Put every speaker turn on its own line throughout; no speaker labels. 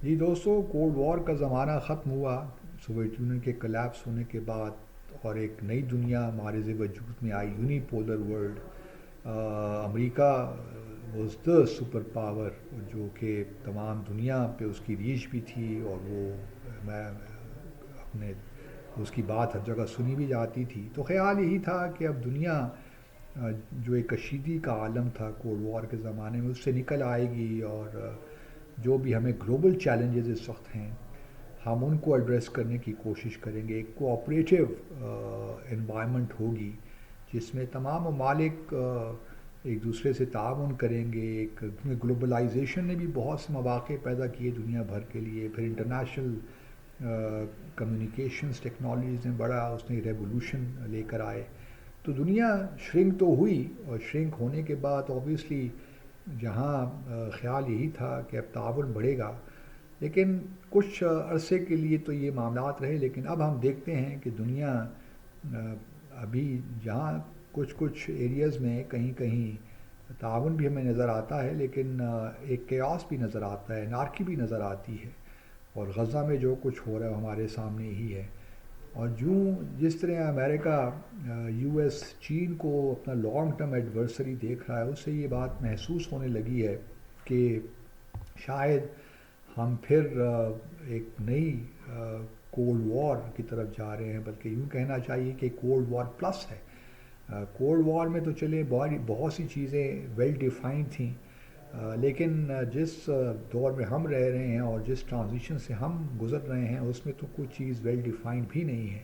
جی دوستو، cold war کا زمانہ ختم ہوا سوویت یونین کے کلیپس ہونے کے بعد، اور ایک نئی دنیا ہمارے وجود میں آئی، یونی پولر ورلڈ۔ امریکہ واز دا سپر پاور، جو کہ تمام دنیا پہ اس کی ریچ بھی تھی، اور وہ میں اپنے اس کی بات ہر جگہ سنی بھی جاتی تھی۔ تو خیال یہی تھا کہ اب دنیا جو ایک کشیدگی کا عالم تھا کولڈ وار کے زمانے میں، اس سے نکل آئے گی، اور جو بھی ہمیں گلوبل چیلنجز اس وقت ہیں ہم ان کو ایڈریس کرنے کی کوشش کریں گے۔ ایک کوآپریٹیو انوائرمنٹ ہوگی جس میں تمام ممالک ایک دوسرے سے تعاون کریں گے۔ ایک گلوبلائزیشن نے بھی بہت سے مواقع پیدا کیے دنیا بھر کے لیے، پھر انٹرنیشنل کمیونیکیشنز ٹیکنالوجیز نے بڑا اس نے ریولوشن لے کر آئے۔ تو دنیا شرنک تو ہوئی، اور شرنک ہونے کے بعد اوبویسلی جہاں خیال یہی تھا کہ اب تعاون بڑھے گا، لیکن کچھ عرصے کے لیے تو یہ معاملات رہے، لیکن اب ہم دیکھتے ہیں کہ دنیا ابھی جہاں کچھ ایریاز میں کہیں کہیں تعاون بھی ہمیں نظر آتا ہے، لیکن ایک کیاس بھی نظر آتا ہے، انارکی بھی نظر آتی ہے، اور غزہ میں جو کچھ ہو رہا ہے وہ ہمارے سامنے ہی ہے۔ اور جس طرح امریکہ یو ایس چین کو اپنا لانگ ٹرم ایڈورسری دیکھ رہا ہے، اس سے یہ بات محسوس ہونے لگی ہے کہ شاید ہم پھر ایک نئی کولڈ وار کی طرف جا رہے ہیں، بلکہ یوں کہنا چاہیے کہ کولڈ وار پلس ہے۔ کولڈ وار میں تو چلے بہت سی چیزیں ویل ڈیفائنڈ تھیں، لیکن جس دور میں ہم رہ رہے ہیں اور جس ٹرانزیشن سے ہم گزر رہے ہیں اس میں تو کچھ چیز ویل ڈیفائنڈ بھی نہیں ہے۔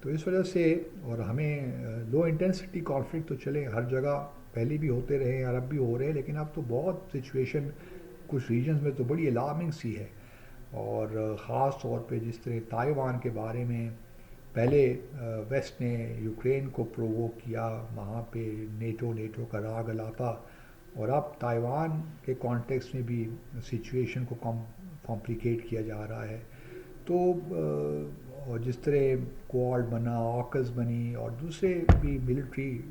تو اس وجہ سے، اور ہمیں لو انٹینسٹی کانفلکٹ تو چلے ہر جگہ پہلے بھی ہوتے رہے ہیں، عرب بھی ہو رہے ہیں، لیکن اب تو بہت سچویشن کچھ ریجنز میں تو بڑی الارمنگ سی ہے۔ اور خاص طور پہ جس طرح تائیوان کے بارے میں پہلے ویسٹ نے یوکرین کو پرووک کیا، وہاں پہ نیٹو کا راگ الاپا، اور اب تائیوان کے کانٹیکس میں بھی سچویشن کو کمپلیکیٹ کیا جا رہا ہے۔ تو اور جس طرح کوالڈ بنا، آکس بنی، اور دوسرے بھی ملٹری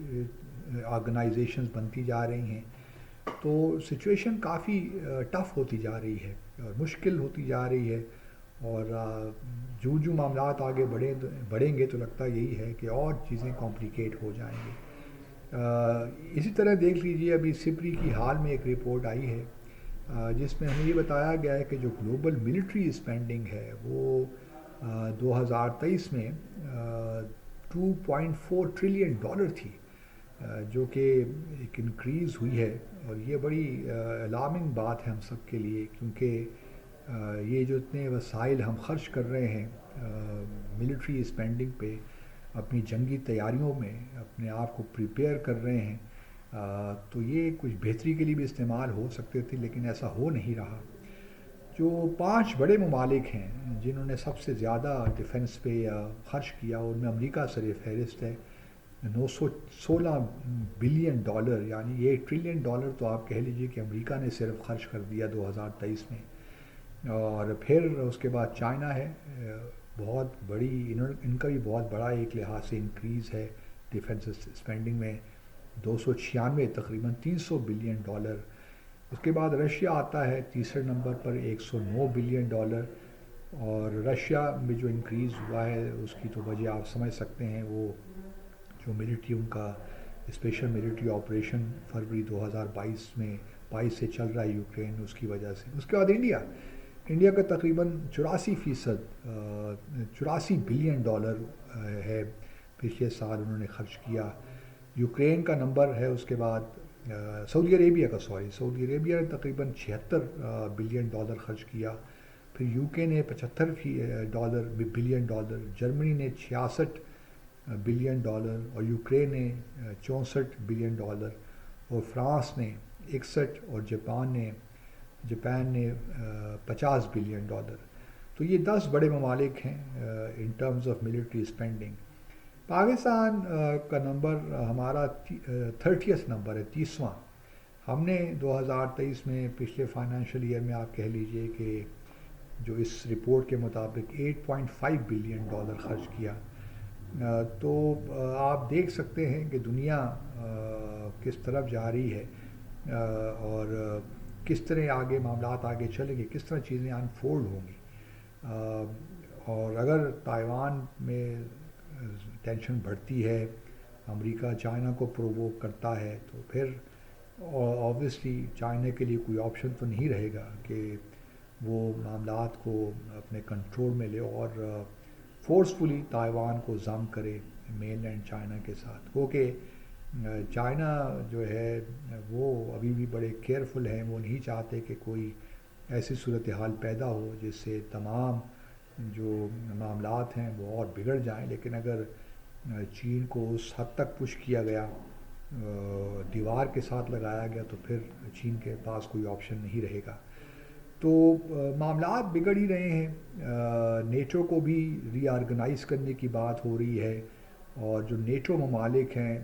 آرگنائزیشنز بنتی جا رہی ہیں، تو سچویشن کافی ٹف ہوتی جا رہی ہے اور مشکل ہوتی جا رہی ہے، اور جو معاملات آگے بڑھیں گے تو لگتا یہی ہے کہ اور چیزیں کمپلیکیٹ ہو جائیں گی۔ اسی طرح دیکھ لیجئے، ابھی سپری کی حال میں ایک رپورٹ آئی ہے جس میں ہمیں یہ بتایا گیا ہے کہ جو گلوبل ملٹری اسپینڈنگ ہے وہ 2023 میں 2.4 ٹریلین ڈالر تھی، جو کہ ایک انکریز ہوئی ہے، اور یہ بڑی الارمنگ بات ہے ہم سب کے لیے، کیونکہ یہ جو اتنے وسائل ہم خرچ کر رہے ہیں ملٹری اسپینڈنگ پہ، اپنی جنگی تیاریوں میں اپنے آپ کو پریپیئر کر رہے ہیں، تو یہ کچھ بہتری کے لیے بھی استعمال ہو سکتے تھے، لیکن ایسا ہو نہیں رہا۔ جو 5 بڑے ممالک ہیں جنہوں نے سب سے زیادہ ڈیفنس پہ خرچ کیا، ان میں امریکہ سر فہرست ہے، 916 بلین ڈالر، یعنی یہ ٹریلین ڈالر تو آپ کہہ لیجئے کہ امریکہ نے صرف خرچ کر دیا 2023 میں۔ اور پھر اس کے بعد چائنا ہے، بہت بڑی، ان کا بھی بہت بڑا ایک لحاظ سے انکریز ہے ڈیفنس اسپینڈنگ میں، 296 تقریباً 300 بلین ڈالر۔ اس کے بعد رشیا آتا ہے تیسرے نمبر پر، 109 بلین ڈالر، اور رشیا میں جو انکریز ہوا ہے اس کی تو وجہ آپ سمجھ سکتے ہیں، وہ جو ملٹری ان کا اسپیشل ملٹری آپریشن فروری 2022 سے چل رہا ہے یوکرین، اس کی وجہ سے۔ اس کے بعد انڈیا کا تقریباً 84 بلین ڈالر ہے، پچھلے سال انہوں نے خرچ کیا۔ یوکرین کا نمبر ہے اس کے بعد سعودی عربیہ نے تقریباً 76 بلین ڈالر خرچ کیا، پھر یو کے نے 75 بلین ڈالر، جرمنی نے 66 بلین ڈالر، اور یوکرین نے 64 بلین ڈالر، اور فرانس نے 61، اور جاپان نے 50 بلین ڈالر۔ تو یہ 10 بڑے ممالک ہیں in terms of military spending. Pakistan کا نمبر ہمارا 30th نمبر ہے، 30واں۔ ہم نے 2023 میں، پچھلے فائنینشیل ایئر میں آپ کہہ لیجئے کہ جو اس رپورٹ کے مطابق 8.5 بلین ڈالر خرچ کیا۔ تو آپ دیکھ سکتے ہیں کہ دنیا کس طرف جا رہی ہے، اور کس طرح آگے معاملات آگے چلیں گے، کس طرح چیزیں انفولڈ ہوں گی. اور اگر تائیوان میں ٹینشن بڑھتی ہے، امریکہ چائنا کو پرووک کرتا ہے، تو پھر آبویسلی چائنا کے لیے کوئی آپشن تو نہیں رہے گا کہ وہ معاملات کو اپنے کنٹرول میں لے اور فورسفلی تائیوان کو ضم کرے مین لینڈ چائنا کے ساتھ. کیونکہ چائنا جو ہے وہ ابھی بھی بڑے کیئرفل ہیں، وہ نہیں چاہتے کہ کوئی ایسی صورتحال پیدا ہو جس سے تمام جو معاملات ہیں وہ اور بگڑ جائیں. لیکن اگر چین کو اس حد تک پش کیا گیا، دیوار کے ساتھ لگایا گیا، تو پھر چین کے پاس کوئی آپشن نہیں رہے گا. تو معاملات بگڑ ہی رہے ہیں. نیٹو کو بھی ری آرگنائز کرنے کی بات ہو رہی ہے، اور جو نیٹو ممالک ہیں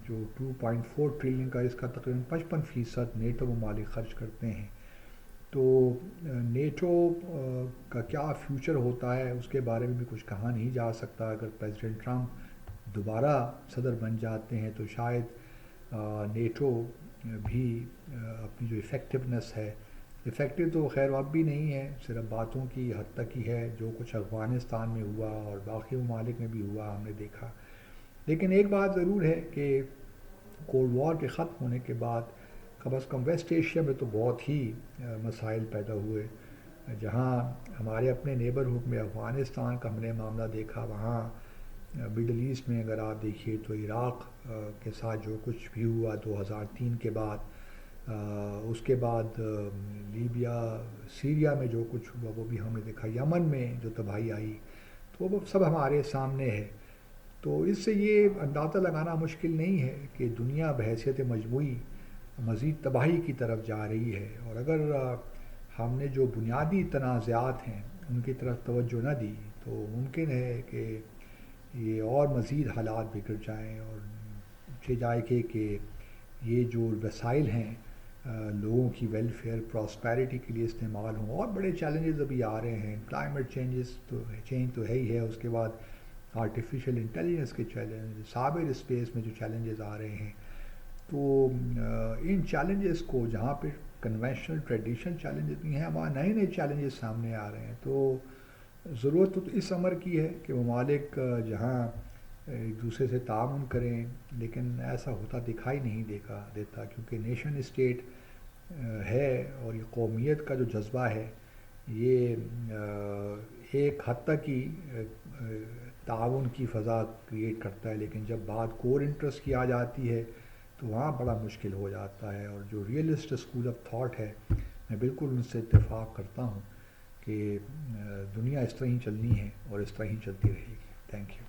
جو 2.4 ٹریلین کا اس کا تقریباً 55% نیٹو ممالک خرچ کرتے ہیں. تو نیٹو کا کیا فیوچر ہوتا ہے اس کے بارے میں بھی کچھ کہا نہیں جا سکتا. اگر پریزیڈنٹ ٹرمپ دوبارہ صدر بن جاتے ہیں تو شاید نیٹو بھی اپنی جو افیکٹونیس ہے، افیکٹو تو خیر اب بھی نہیں ہے، صرف باتوں کی حد تک ہی ہے. جو کچھ افغانستان میں ہوا اور باقی ممالک میں بھی ہوا ہم نے دیکھا. لیکن ایک بات ضرور ہے کہ کولڈ وار کے ختم ہونے کے بعد کم از کم ویسٹ ایشیا میں تو بہت ہی مسائل پیدا ہوئے. جہاں ہمارے اپنے نیبرہڈ میں افغانستان کا ہم نے معاملہ دیکھا، وہاں مڈل ایسٹ میں اگر آپ دیکھیے تو عراق کے ساتھ جو کچھ بھی ہوا 2003 کے بعد، اس کے بعد لیبیا سیریا میں جو کچھ ہوا وہ بھی ہم نے دیکھا، یمن میں جو تباہی آئی، تو وہ سب ہمارے سامنے ہے. تو اس سے یہ اندازہ لگانا مشکل نہیں ہے کہ دنیا بحیثیت مجموعی مزید تباہی کی طرف جا رہی ہے. اور اگر ہم نے جو بنیادی تنازعات ہیں ان کی طرف توجہ نہ دی تو ممکن ہے کہ یہ اور مزید حالات بگڑ جائیں، اور پوچھے جائے کہ یہ جو وسائل ہیں لوگوں کی ویلفیئر پراسپیرٹی کے لیے استعمال ہوں. اور بڑے چیلنجز ابھی آ رہے ہیں، کلائمیٹ چینج تو ہے ہی ہے، اس کے بعد آرٹیفیشل انٹیلیجنس کے چیلنج، سائبر اسپیس میں جو چیلنجز آ رہے ہیں. تو ان چیلنجز کو جہاں پہ کنونشنل ٹریڈیشنل چیلنجز نہیں ہیں، وہاں نئے نئے چیلنجز سامنے آ رہے ہیں. تو ضرورت تو اس امر کی ہے کہ ممالک جہاں ایک دوسرے سے تعاون کریں، لیکن ایسا ہوتا دکھائی نہیں دیتا، کیونکہ نیشن اسٹیٹ ہے اور یہ قومیت کا جو جذبہ ہے یہ ایک حد تک ہی تعاون کی فضا کریٹ کرتا ہے. لیکن جب بات کور انٹرسٹ کی آ جاتی ہے تو وہاں بڑا مشکل ہو جاتا ہے. اور جو ریئلسٹ اسکول آف تھاٹ ہے، میں بالکل ان سے اتفاق کرتا ہوں کہ دنیا اس طرح ہی چلنی ہے اور اس طرح ہی چلتی رہے گی. Thank you.